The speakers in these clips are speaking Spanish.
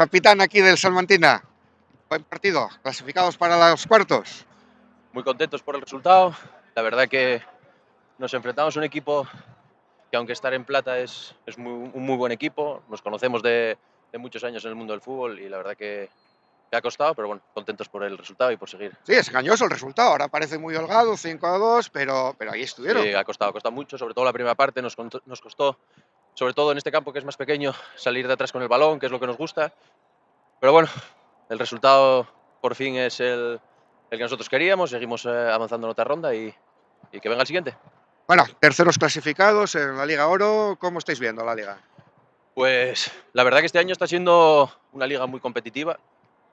Capitán aquí del Salmantina. Buen partido, clasificados para los cuartos. Muy contentos por el resultado. La verdad que nos enfrentamos a un equipo que, aunque estar en plata, es un muy buen equipo. Nos conocemos de muchos años en el mundo del fútbol y la verdad que ha costado, pero bueno, contentos por el resultado y por seguir. Sí, es engañoso el resultado. Ahora parece muy holgado, 5-2, pero ahí estuvieron. Sí, ha costado mucho, sobre todo la primera parte nos costó, sobre todo en este campo que es más pequeño, salir de atrás con el balón, que es lo que nos gusta. Pero bueno, el resultado por fin es el que nosotros queríamos. Seguimos avanzando en otra ronda y que venga el siguiente. Bueno, terceros clasificados en la Liga Oro. ¿Cómo estáis viendo la liga? Pues la verdad que este año está siendo una liga muy competitiva.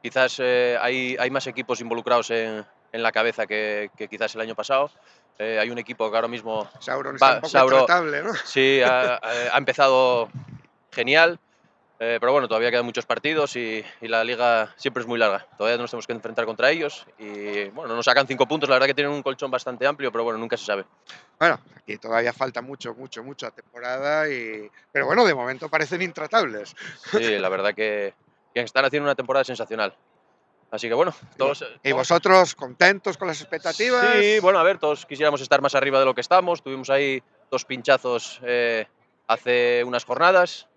Quizás hay más equipos involucrados en la cabeza que quizás el año pasado. Hay un equipo que ahora mismo Sauron está un poco Sauro, intratable, ¿no? sí, ha empezado genial, pero bueno, todavía quedan muchos partidos y la liga siempre es muy larga. Todavía nos tenemos que enfrentar contra ellos y bueno, nos sacan 5 puntos. La verdad que tienen un colchón bastante amplio, pero bueno, nunca se sabe. Bueno, aquí todavía falta mucha temporada, pero bueno, de momento parecen intratables. Sí, la verdad que están haciendo una temporada sensacional. Así que bueno, ¿Y vosotros contentos con las sí, expectativas? bueno, a ver, todos quisiéramos estar más arriba de lo que estamos. Tuvimos ahí 2 pinchazos hace unas jornadas,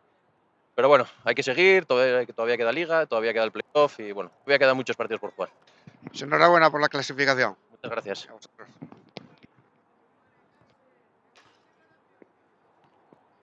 pero bueno, hay que seguir. Todavía queda liga, todavía queda el playoff y bueno, todavía quedan muchos partidos por jugar. Pues enhorabuena por la clasificación. Muchas gracias. A vosotros.